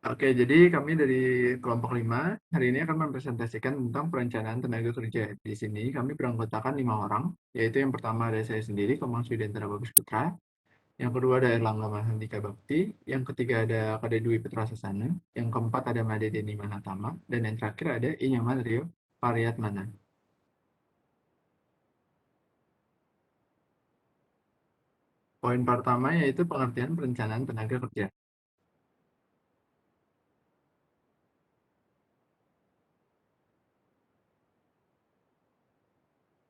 Oke, jadi kami dari kelompok 5 hari ini akan mempresentasikan tentang perencanaan tenaga kerja. Di sini kami beranggotakan 5 orang, yaitu yang pertama ada saya sendiri, Komang Swidentara Bagus Putra, yang kedua ada Erlangga Mahandika Bakti, yang ketiga ada Kade Dwi Putra Sasana, yang keempat ada Made Deni Manatama, dan yang terakhir ada Inyaman Rio Pariatmana. Poin pertama yaitu pengertian perencanaan tenaga kerja.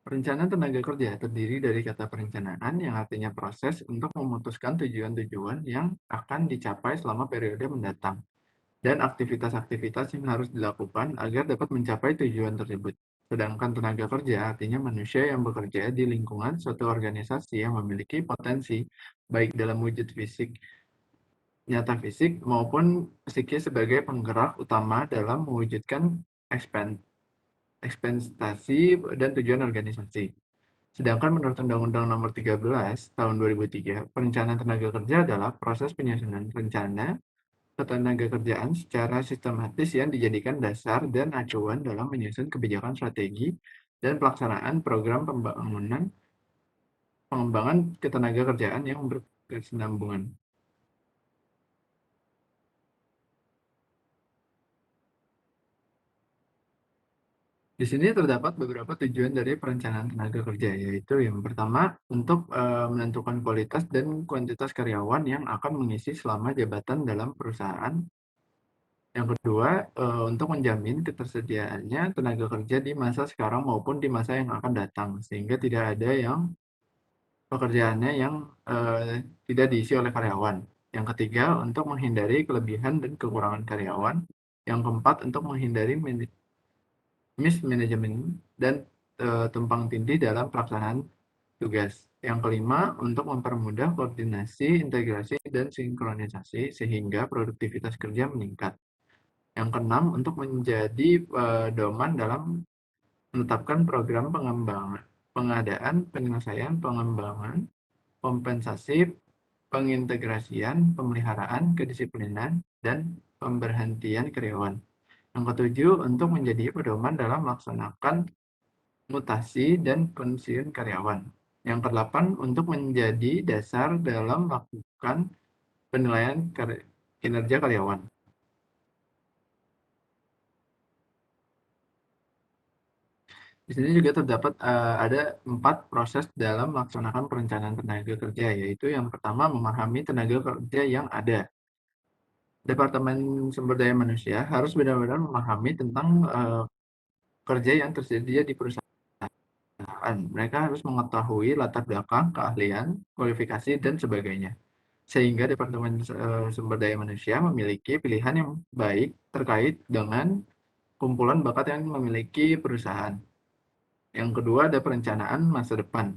Perencanaan tenaga kerja terdiri dari kata perencanaan yang artinya proses untuk memutuskan tujuan-tujuan yang akan dicapai selama periode mendatang dan aktivitas-aktivitas yang harus dilakukan agar dapat mencapai tujuan tersebut. Sedangkan tenaga kerja artinya manusia yang bekerja di lingkungan suatu organisasi yang memiliki potensi baik dalam wujud fisik, nyata fisik maupun psikis sebagai penggerak utama dalam mewujudkan ekspektasi dan tujuan organisasi. Sedangkan menurut Undang-Undang Nomor 13 Tahun 2003, perencanaan tenaga kerja adalah proses penyusunan rencana ketenagakerjaan secara sistematis yang dijadikan dasar dan acuan dalam menyusun kebijakan strategi dan pelaksanaan program pengembangan ketenagakerjaan yang berkesinambungan. Di sini terdapat beberapa tujuan dari perencanaan tenaga kerja, yaitu yang pertama untuk menentukan kualitas dan kuantitas karyawan yang akan mengisi selama jabatan dalam perusahaan. Yang kedua, untuk menjamin ketersediaannya tenaga kerja di masa sekarang maupun di masa yang akan datang, sehingga tidak ada yang pekerjaannya yang tidak diisi oleh karyawan. Yang ketiga, untuk menghindari kelebihan dan kekurangan karyawan. Yang keempat, untuk menghindari mismanagement dan tumpang tindih dalam pelaksanaan tugas. Yang kelima, untuk mempermudah koordinasi, integrasi, dan sinkronisasi sehingga produktivitas kerja meningkat. Yang keenam, untuk menjadi pedoman dalam menetapkan program pengembangan, pengadaan, penyelesaian, pengembangan, kompensasi, pengintegrasian, pemeliharaan, kedisiplinan, dan pemberhentian karyawan. Yang ketujuh, untuk menjadi pedoman dalam melaksanakan mutasi dan pensiun karyawan. Yang kedelapan, untuk menjadi dasar dalam melakukan penilaian kinerja karyawan. Di sini juga terdapat ada 4 proses dalam melaksanakan perencanaan tenaga kerja, yaitu yang pertama memahami tenaga kerja yang ada. Departemen Sumber Daya Manusia harus benar-benar memahami tentang kerja yang tersedia di perusahaan. Mereka harus mengetahui latar belakang, keahlian, kualifikasi, dan sebagainya. Sehingga Departemen Sumber Daya Manusia memiliki pilihan yang baik terkait dengan kumpulan bakat yang memiliki perusahaan. Yang kedua ada perencanaan masa depan.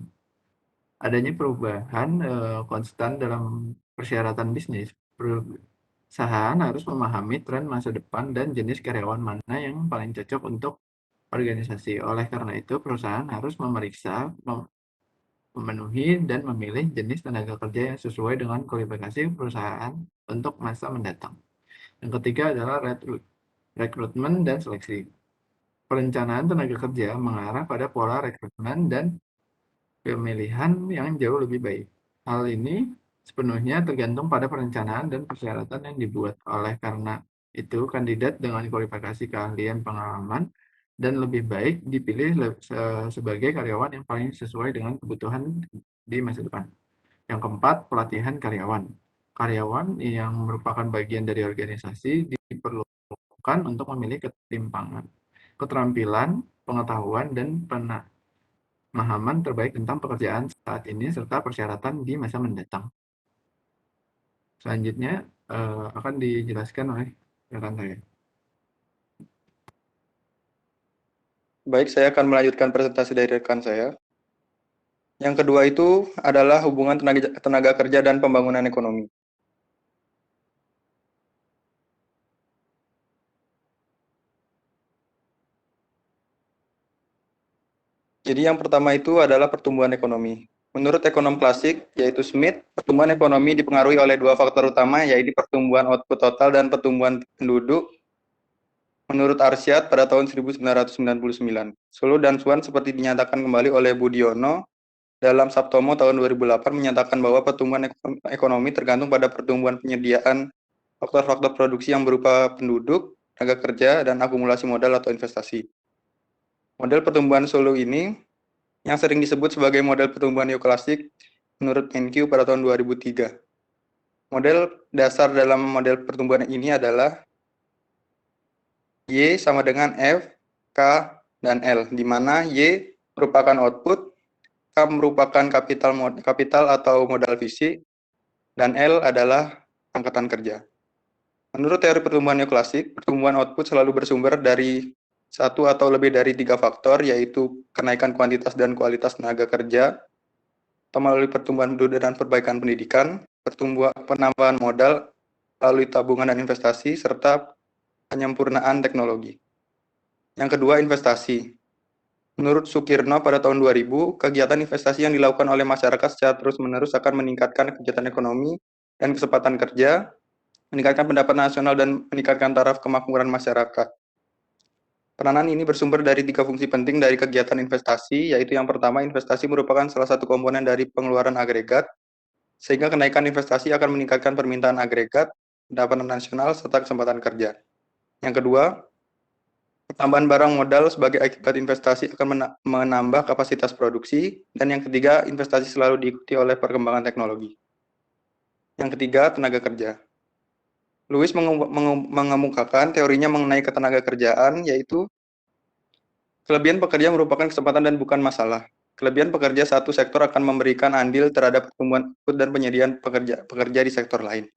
Adanya perubahan konstan dalam persyaratan bisnis. Perusahaan harus memahami tren masa depan dan jenis karyawan mana yang paling cocok untuk organisasi. Oleh karena itu, perusahaan harus memeriksa, memenuhi, dan memilih jenis tenaga kerja yang sesuai dengan kualifikasi perusahaan untuk masa mendatang. Yang ketiga adalah rekrutmen dan seleksi. Perencanaan tenaga kerja mengarah pada pola rekrutmen dan pemilihan yang jauh lebih baik. Hal ini sepenuhnya tergantung pada perencanaan dan persyaratan yang dibuat. Oleh karena itu, kandidat dengan kualifikasi keahlian pengalaman dan lebih baik dipilih sebagai karyawan yang paling sesuai dengan kebutuhan di masa depan. Yang keempat, pelatihan karyawan. Karyawan yang merupakan bagian dari organisasi diperlukan untuk memiliki keterampilan, pengetahuan, dan pemahaman terbaik tentang pekerjaan saat ini serta persyaratan di masa mendatang. Selanjutnya akan dijelaskan oleh rekan saya. Baik, saya akan melanjutkan presentasi dari rekan saya. Yang kedua itu adalah hubungan tenaga kerja dan pembangunan ekonomi. Jadi yang pertama itu adalah pertumbuhan ekonomi. Menurut ekonom klasik, yaitu Smith, pertumbuhan ekonomi dipengaruhi oleh dua faktor utama, yaitu pertumbuhan output total dan pertumbuhan penduduk. Menurut Arsyad pada tahun 1999, Solo dan Swan seperti dinyatakan kembali oleh Budiono dalam Sabtomo tahun 2008 menyatakan bahwa pertumbuhan ekonomi tergantung pada pertumbuhan penyediaan faktor-faktor produksi yang berupa penduduk, tenaga kerja, dan akumulasi modal atau investasi. Model pertumbuhan Solo ini yang sering disebut sebagai model pertumbuhan neoklasik menurut NQ pada tahun 2003. Model dasar dalam model pertumbuhan ini adalah Y sama dengan F, K, dan L, di mana Y merupakan output, K merupakan kapital atau modal fisik, dan L adalah angkatan kerja. Menurut teori pertumbuhan neoklasik, pertumbuhan output selalu bersumber dari satu atau lebih dari tiga faktor, yaitu kenaikan kuantitas dan kualitas tenaga kerja, atau melalui pertumbuhan penduduk dan perbaikan pendidikan, penambahan modal melalui tabungan dan investasi, serta penyempurnaan teknologi. Yang kedua, investasi. Menurut Sukirno pada tahun 2000, kegiatan investasi yang dilakukan oleh masyarakat secara terus-menerus akan meningkatkan kegiatan ekonomi dan kesempatan kerja, meningkatkan pendapatan nasional, dan meningkatkan taraf kemakmuran masyarakat. Peranan ini bersumber dari tiga fungsi penting dari kegiatan investasi, yaitu yang pertama, investasi merupakan salah satu komponen dari pengeluaran agregat, sehingga kenaikan investasi akan meningkatkan permintaan agregat, pendapatan nasional, serta kesempatan kerja. Yang kedua, tambahan barang modal sebagai akibat investasi akan menambah kapasitas produksi. Dan yang ketiga, investasi selalu diikuti oleh perkembangan teknologi. Yang ketiga, tenaga kerja. Lewis mengemukakan teorinya mengenai ketenaga kerjaan, yaitu kelebihan pekerja merupakan kesempatan dan bukan masalah. Kelebihan pekerja satu sektor akan memberikan andil terhadap pertumbuhan output dan penyediaan pekerja di sektor lain.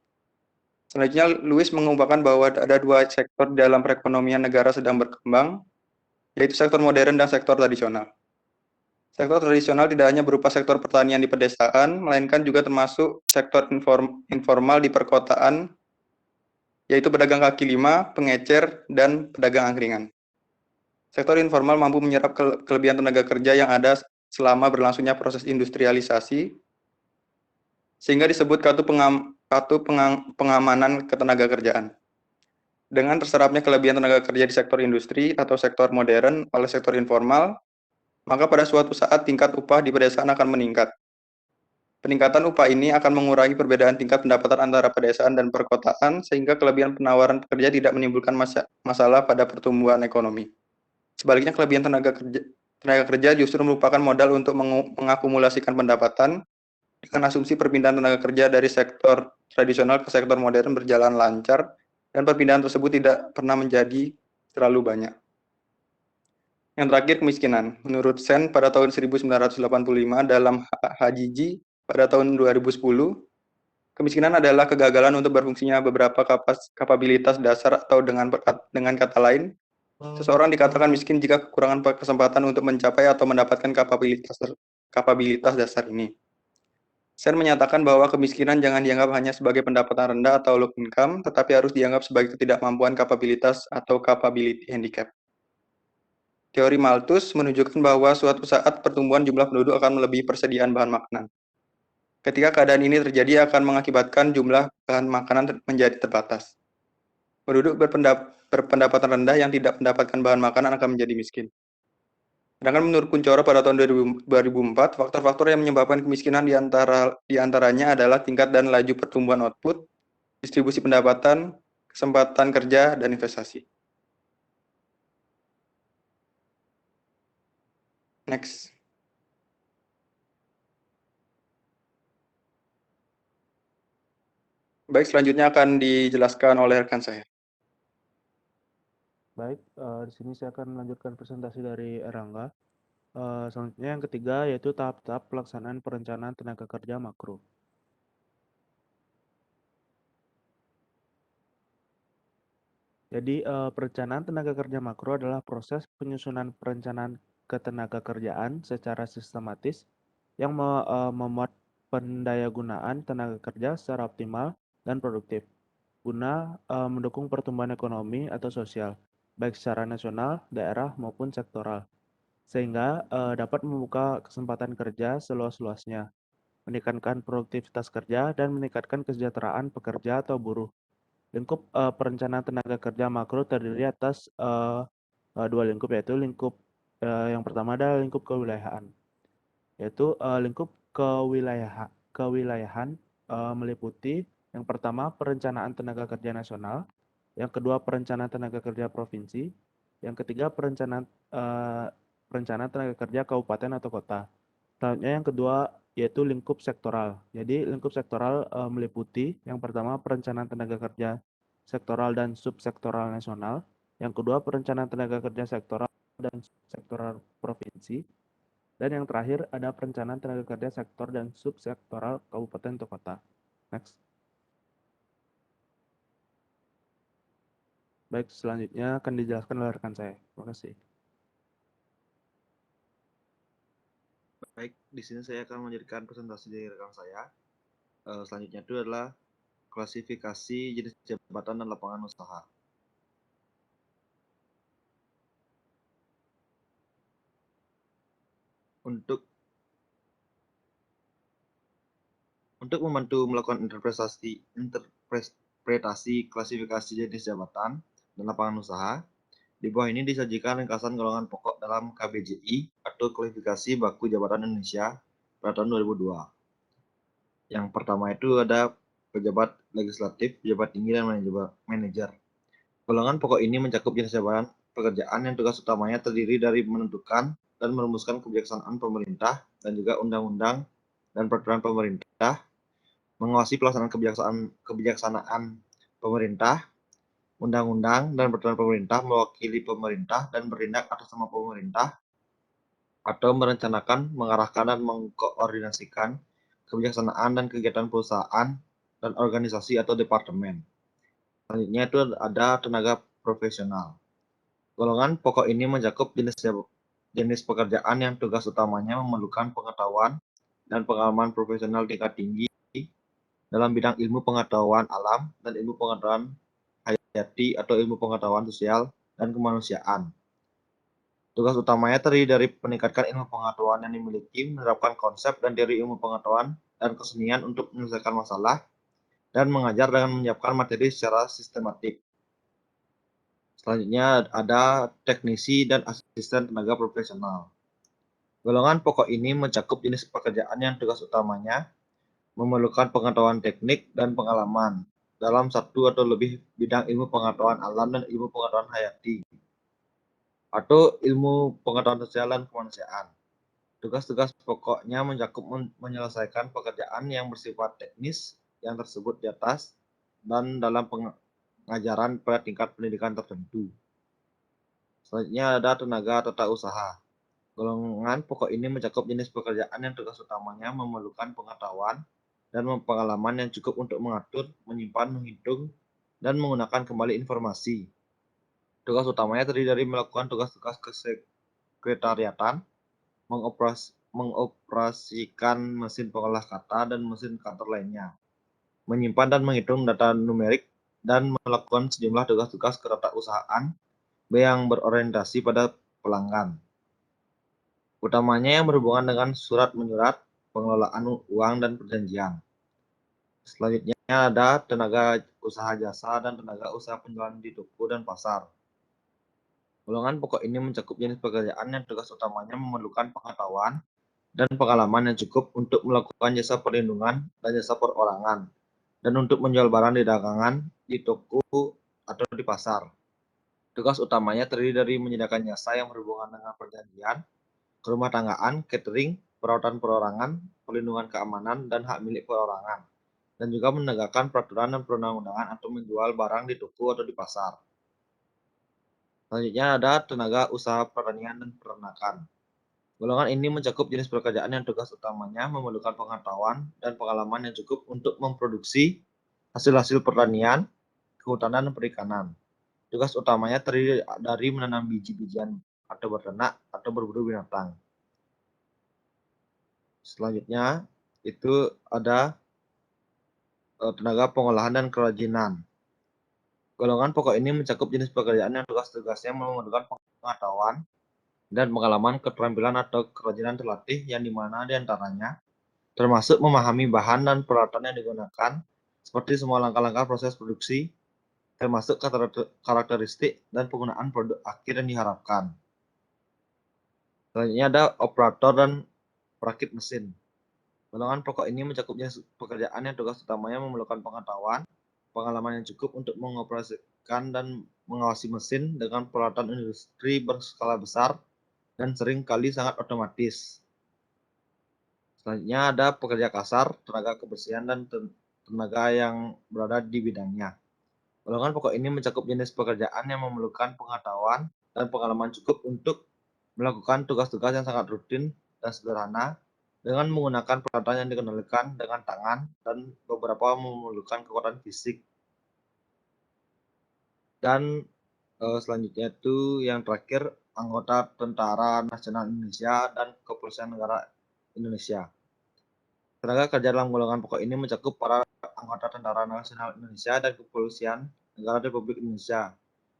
Selanjutnya, Lewis mengungkapkan bahwa ada dua sektor dalam perekonomian negara sedang berkembang, yaitu sektor modern dan sektor tradisional. Sektor tradisional tidak hanya berupa sektor pertanian di pedesaan, melainkan juga termasuk sektor informal di perkotaan, yaitu pedagang kaki lima, pengecer, dan pedagang angkringan. Sektor informal mampu menyerap kelebihan tenaga kerja yang ada selama berlangsungnya proses industrialisasi, sehingga disebut pengamanan ketenaga kerjaan. Dengan terserapnya kelebihan tenaga kerja di sektor industri atau sektor modern oleh sektor informal, maka pada suatu saat tingkat upah di pedesaan akan meningkat. Peningkatan upah ini akan mengurangi perbedaan tingkat pendapatan antara pedesaan dan perkotaan, sehingga kelebihan penawaran pekerja tidak menimbulkan masalah pada pertumbuhan ekonomi. Sebaliknya, kelebihan tenaga kerja justru merupakan modal untuk mengakumulasikan pendapatan. Dengan asumsi perpindahan tenaga kerja dari sektor tradisional ke sektor modern berjalan lancar, dan perpindahan tersebut tidak pernah menjadi terlalu banyak. Yang terakhir, kemiskinan. Menurut Sen pada tahun 1985 dalam Hajiji pada tahun 2010, kemiskinan adalah kegagalan untuk berfungsinya beberapa kapabilitas dasar, atau dengan kata lain, seseorang dikatakan miskin jika kekurangan kesempatan untuk mencapai atau mendapatkan kapabilitas dasar ini. Sen menyatakan bahwa kemiskinan jangan dianggap hanya sebagai pendapatan rendah atau low income, tetapi harus dianggap sebagai ketidakmampuan kapabilitas atau capability handicap. Teori Malthus menunjukkan bahwa suatu saat pertumbuhan jumlah penduduk akan melebihi persediaan bahan makanan. Ketika keadaan ini terjadi akan mengakibatkan jumlah bahan makanan menjadi terbatas. Penduduk berpendapatan rendah yang tidak mendapatkan bahan makanan akan menjadi miskin. Sedangkan menurut Kuncoro pada tahun 2004, faktor-faktor yang menyebabkan kemiskinan diantaranya adalah tingkat dan laju pertumbuhan output, distribusi pendapatan, kesempatan kerja, dan investasi. Next. Baik, selanjutnya akan dijelaskan oleh rekan saya. Baik, di sini saya akan melanjutkan presentasi dari Erangga. Selanjutnya yang ketiga yaitu tahap-tahap pelaksanaan perencanaan tenaga kerja makro. Jadi perencanaan tenaga kerja makro adalah proses penyusunan perencanaan ketenaga kerjaan secara sistematis yang memuat pendayagunaan tenaga kerja secara optimal dan produktif guna mendukung pertumbuhan ekonomi atau sosial, baik secara nasional, daerah, maupun sektoral. sehingga dapat membuka kesempatan kerja seluas-luasnya, meningkatkan produktivitas kerja, dan meningkatkan kesejahteraan pekerja atau buruh. Lingkup perencanaan tenaga kerja makro terdiri atas dua lingkup, yaitu lingkup yang pertama adalah lingkup kewilayahan, yaitu lingkup kewilayahan meliputi yang pertama perencanaan tenaga kerja nasional, yang kedua perencanaan tenaga kerja provinsi, yang ketiga perencanaan tenaga kerja kabupaten atau kota. Selanjutnya yang kedua yaitu lingkup sektoral. Jadi lingkup sektoral meliputi yang pertama perencanaan tenaga kerja sektoral dan subsektoral nasional, yang kedua perencanaan tenaga kerja sektoral dan subsektoral provinsi, dan yang terakhir ada perencanaan tenaga kerja sektor dan subsektoral kabupaten atau kota. Next. Baik, selanjutnya akan dijelaskan oleh rekan saya. Terima kasih. Baik, di sini saya akan menjadikan presentasi dari rekan saya. Selanjutnya itu adalah klasifikasi jenis jabatan dan lapangan usaha. Untuk membantu melakukan interpretasi klasifikasi jenis jabatan dan lapangan usaha, di bawah ini disajikan ringkasan golongan pokok dalam KBJI atau Kualifikasi Baku Jabatan Indonesia pada tahun 2002. Yang pertama itu ada pejabat legislatif, pejabat tinggi, dan manajer. Golongan pokok ini mencakup jenis jabatan pekerjaan yang tugas utamanya terdiri dari menentukan dan merumuskan kebijaksanaan pemerintah dan juga undang-undang dan peraturan pemerintah, mengawasi pelaksanaan kebijaksanaan pemerintah, undang-undang dan peraturan pemerintah, mewakili pemerintah dan bertindak atas nama pemerintah, atau merencanakan, mengarahkan, dan mengkoordinasikan kebijaksanaan dan kegiatan perusahaan dan organisasi atau departemen. Selanjutnya itu ada tenaga profesional. Golongan pokok ini mencakup jenis pekerjaan yang tugas utamanya memerlukan pengetahuan dan pengalaman profesional tingkat tinggi dalam bidang ilmu pengetahuan alam dan ilmu pengetahuan hayati atau ilmu pengetahuan sosial dan kemanusiaan. Tugas utamanya terdiri dari meningkatkan ilmu pengetahuan yang dimiliki, menerapkan konsep dan teori ilmu pengetahuan dan kesenian untuk menyelesaikan masalah, dan mengajar dengan menyiapkan materi secara sistematik. Selanjutnya ada teknisi dan asisten tenaga profesional. Golongan pokok ini mencakup jenis pekerjaan yang tugas utamanya memerlukan pengetahuan teknik dan pengalaman dalam satu atau lebih bidang ilmu pengetahuan alam dan ilmu pengetahuan hayati, atau ilmu pengetahuan sosial dan kemanusiaan. Tugas-tugas pokoknya mencakup menyelesaikan pekerjaan yang bersifat teknis yang tersebut di atas dan dalam pengajaran pada tingkat pendidikan tertentu. Selanjutnya ada tenaga tata usaha. Golongan pokok ini mencakup jenis pekerjaan yang tugas utamanya memerlukan pengetahuan dan pengalaman yang cukup untuk mengatur, menyimpan, menghitung, dan menggunakan kembali informasi. Tugas utamanya terdiri dari melakukan tugas-tugas kesekretariatan, mengoperasikan mesin pengolah kata dan mesin kantor lainnya, menyimpan dan menghitung data numerik, dan melakukan sejumlah tugas-tugas ketatausahaan yang berorientasi pada pelanggan. Utamanya yang berhubungan dengan surat menyurat, pengelolaan uang, dan perjanjian. Selanjutnya ada tenaga usaha jasa dan tenaga usaha penjualan di toko dan pasar. Golongan pokok ini mencakup jenis pekerjaan yang tugas utamanya memerlukan pengetahuan dan pengalaman yang cukup untuk melakukan jasa perlindungan dan jasa perorangan, dan untuk menjual barang di dagangan, di toko, atau di pasar. Tugas utamanya terdiri dari menyediakan jasa yang berhubungan dengan perjanjian, rumah tanggaan, catering, perawatan perorangan, perlindungan keamanan, dan hak milik perorangan, dan juga menegakkan peraturan dan perundang-undangan atau menjual barang di toko atau di pasar. Selanjutnya ada tenaga usaha pertanian dan peternakan. Golongan ini mencakup jenis pekerjaan yang tugas utamanya memerlukan pengetahuan dan pengalaman yang cukup untuk memproduksi hasil-hasil pertanian, kehutanan, dan perikanan. Tugas utamanya terdiri dari menanam biji-bijian atau berternak atau berburu binatang. Selanjutnya itu ada tenaga pengolahan dan kerajinan. Golongan pokok ini mencakup jenis pekerjaan yang tugas-tugasnya memerlukan pengetahuan dan pengalaman, keterampilan atau kerajinan terlatih yang dimana diantaranya termasuk memahami bahan dan peralatan yang digunakan, seperti semua langkah-langkah proses produksi, termasuk karakteristik dan penggunaan produk akhir yang diharapkan. Selanjutnya ada operator dan perakit mesin. Golongan pokok ini mencakup jenis pekerjaan yang tugas utamanya memerlukan pengetahuan, pengalaman yang cukup untuk mengoperasikan dan mengawasi mesin dengan peralatan industri berskala besar dan sering kali sangat otomatis. Selanjutnya ada pekerja kasar, tenaga kebersihan, dan tenaga yang berada di bidangnya. Golongan pokok ini mencakup jenis pekerjaan yang memerlukan pengetahuan dan pengalaman cukup untuk melakukan tugas-tugas yang sangat rutin dan sederhana dengan menggunakan peralatan yang dikendalikan dengan tangan dan beberapa memerlukan kekuatan fisik. Dan selanjutnya itu yang terakhir anggota Tentara Nasional Indonesia dan Kepolisian Negara Indonesia. Tenaga kerja dalam golongan pokok ini mencakup para anggota Tentara Nasional Indonesia dan Kepolisian Negara Republik Indonesia,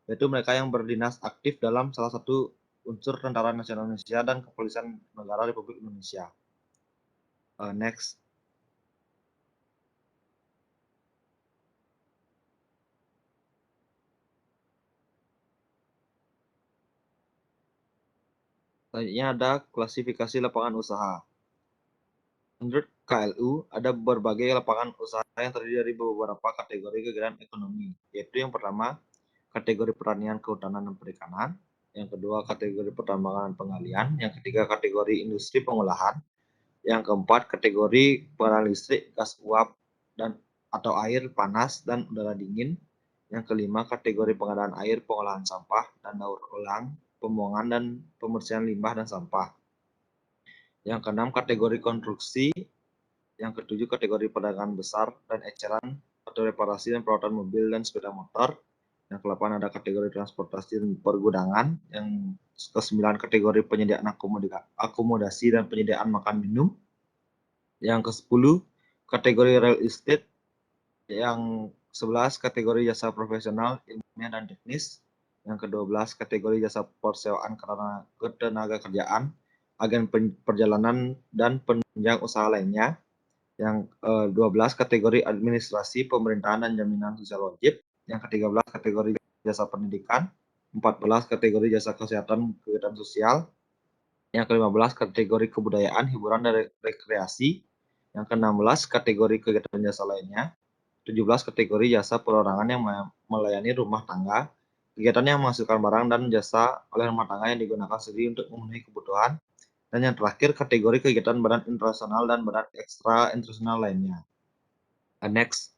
yaitu mereka yang berdinas aktif dalam salah satu unsur Tentara Nasional Indonesia dan Kepolisian Negara Republik Indonesia. Next. Selanjutnya ada klasifikasi lapangan usaha. Menurut KLU, ada berbagai lapangan usaha yang terdiri dari beberapa kategori kegiatan ekonomi, yaitu yang pertama, kategori pertanian, kehutanan, dan perikanan, yang kedua, kategori pertambangan dan penggalian, yang ketiga, kategori industri pengolahan, yang keempat, kategori pengalian listrik, gas uap, dan atau air panas dan udara dingin, yang kelima, kategori pengadaan air, pengolahan sampah, dan daur ulang, pembuangan dan pembersihan limbah dan sampah. Yang keenam, kategori konstruksi. Yang ketujuh, kategori perdagangan besar dan eceran atau reparasi dan perawatan mobil dan sepeda motor. Yang kedelapan ada kategori transportasi dan pergudangan. Yang kesembilan, kategori penyediaan akomodasi dan penyediaan makan minum. Yang ke-10, kategori real estate. Yang 11, kategori jasa profesional, ilmiah dan teknis. Yang ke-12, kategori jasa persewaan ketenaga kerjaan, agen perjalanan, dan penunjang usaha lainnya. Yang ke-12, kategori administrasi, pemerintahan, dan jaminan sosial wajib. Yang ke-13, kategori jasa pendidikan. 14, kategori jasa kesehatan kegiatan sosial. Yang ke-15, kategori kebudayaan, hiburan, dan rekreasi. Yang ke-16, kategori kegiatan jasa lainnya. 17, kategori jasa perorangan yang melayani rumah tangga, kegiatan yang menghasilkan barang dan jasa oleh rumah tangga yang digunakan sendiri untuk memenuhi kebutuhan. Dan yang terakhir, kategori kegiatan badan internasional dan badan ekstra internasional lainnya. Next.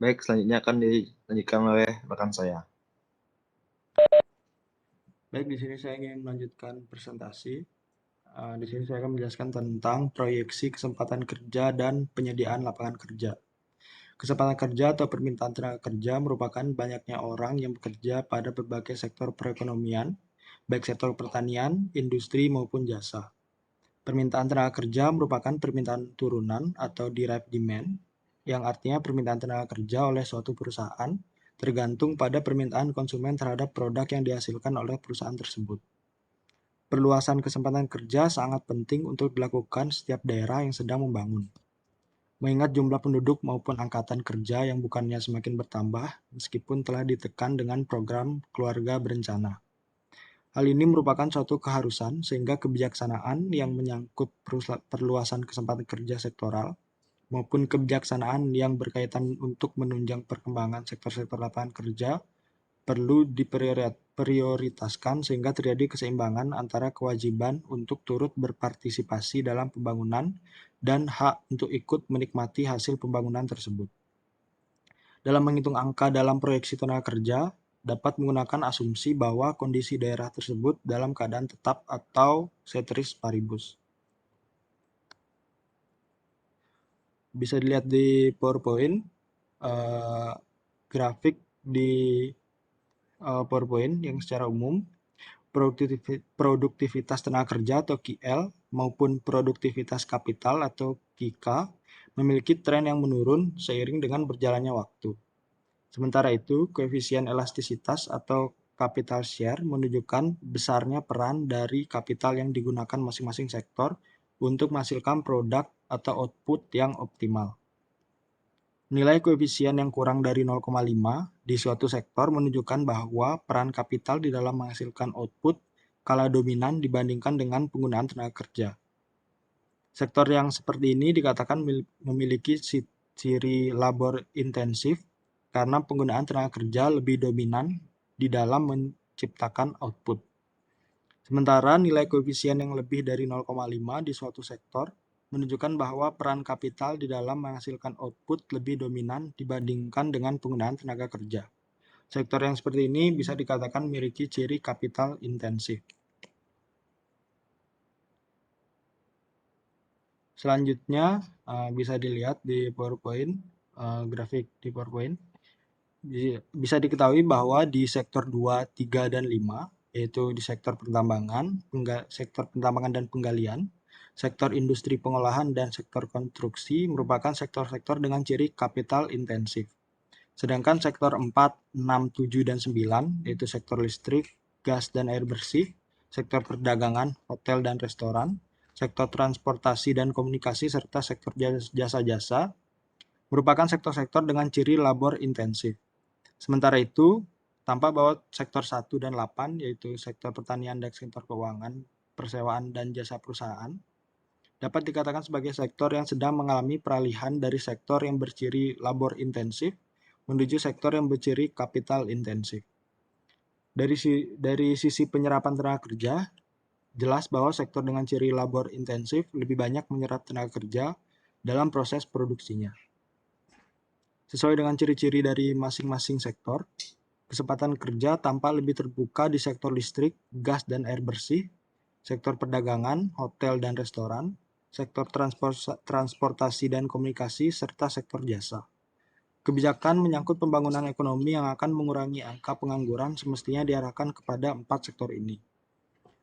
Baik, selanjutnya akan dilanjutkan oleh rekan saya. Baik, di sini saya ingin melanjutkan presentasi. Di sini saya akan menjelaskan tentang proyeksi kesempatan kerja dan penyediaan lapangan kerja. Kesempatan kerja atau permintaan tenaga kerja merupakan banyaknya orang yang bekerja pada berbagai sektor perekonomian, baik sektor pertanian, industri, maupun jasa. Permintaan tenaga kerja merupakan permintaan turunan atau derived demand, yang artinya permintaan tenaga kerja oleh suatu perusahaan tergantung pada permintaan konsumen terhadap produk yang dihasilkan oleh perusahaan tersebut. Perluasan kesempatan kerja sangat penting untuk dilakukan setiap daerah yang sedang membangun. Mengingat jumlah penduduk maupun angkatan kerja yang bukannya semakin bertambah, meskipun telah ditekan dengan program keluarga berencana. Hal ini merupakan suatu keharusan sehingga kebijaksanaan yang menyangkut perluasan kesempatan kerja sektoral maupun kebijaksanaan yang berkaitan untuk menunjang perkembangan sektor-sektor lapangan kerja perlu diprioritaskan sehingga terjadi keseimbangan antara kewajiban untuk turut berpartisipasi dalam pembangunan dan hak untuk ikut menikmati hasil pembangunan tersebut. Dalam menghitung angka dalam proyeksi tenaga kerja, dapat menggunakan asumsi bahwa kondisi daerah tersebut dalam keadaan tetap atau ceteris paribus. Bisa dilihat di PowerPoint, grafik di PowerPoint yang secara umum, produktivitas tenaga kerja atau KL maupun produktivitas kapital atau KIKA memiliki tren yang menurun seiring dengan berjalannya waktu. Sementara itu, koefisien elastisitas atau capital share menunjukkan besarnya peran dari kapital yang digunakan masing-masing sektor untuk menghasilkan produk atau output yang optimal. Nilai koefisien yang kurang dari 0,5 di suatu sektor menunjukkan bahwa peran kapital di dalam menghasilkan output kalah dominan dibandingkan dengan penggunaan tenaga kerja. Sektor yang seperti ini dikatakan memiliki ciri labor intensif karena penggunaan tenaga kerja lebih dominan di dalam menciptakan output. Sementara nilai koefisien yang lebih dari 0,5 di suatu sektor menunjukkan bahwa peran kapital di dalam menghasilkan output lebih dominan dibandingkan dengan penggunaan tenaga kerja. Sektor yang seperti ini bisa dikatakan memiliki ciri kapital intensif. Selanjutnya bisa dilihat di PowerPoint, grafik di PowerPoint. Bisa diketahui bahwa di sektor 2, 3, dan 5, yaitu di sektor pertambangan dan penggalian, sektor industri pengolahan, dan sektor konstruksi merupakan sektor-sektor dengan ciri kapital intensif. Sedangkan sektor 4, 6, 7, dan 9, yaitu sektor listrik, gas, dan air bersih, sektor perdagangan, hotel, dan restoran, sektor transportasi dan komunikasi, serta sektor jasa-jasa, merupakan sektor-sektor dengan ciri labor intensif. Sementara itu, tampak bahwa sektor 1 dan 8, yaitu sektor pertanian dan sektor keuangan, persewaan, dan jasa perusahaan, dapat dikatakan sebagai sektor yang sedang mengalami peralihan dari sektor yang berciri labor intensif menuju sektor yang berciri kapital intensif. Dari sisi penyerapan tenaga kerja, jelas bahwa sektor dengan ciri labor intensif lebih banyak menyerap tenaga kerja dalam proses produksinya. Sesuai dengan ciri-ciri dari masing-masing sektor, kesempatan kerja tampak lebih terbuka di sektor listrik, gas, dan air bersih, sektor perdagangan, hotel, dan restoran, sektor transportasi dan komunikasi, serta sektor jasa. Kebijakan menyangkut pembangunan ekonomi yang akan mengurangi angka pengangguran semestinya diarahkan kepada 4 sektor ini.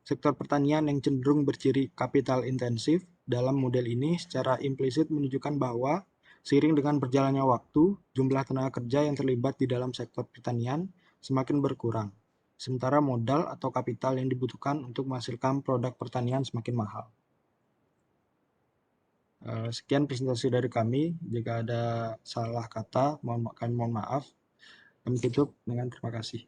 Sektor pertanian yang cenderung berciri kapital intensif dalam model ini secara implisit menunjukkan bahwa seiring dengan berjalannya waktu, jumlah tenaga kerja yang terlibat di dalam sektor pertanian semakin berkurang, sementara modal atau kapital yang dibutuhkan untuk menghasilkan produk pertanian semakin mahal. Sekian presentasi dari kami. Jika ada salah kata, kami mohon maaf. Kami tutup dengan terima kasih.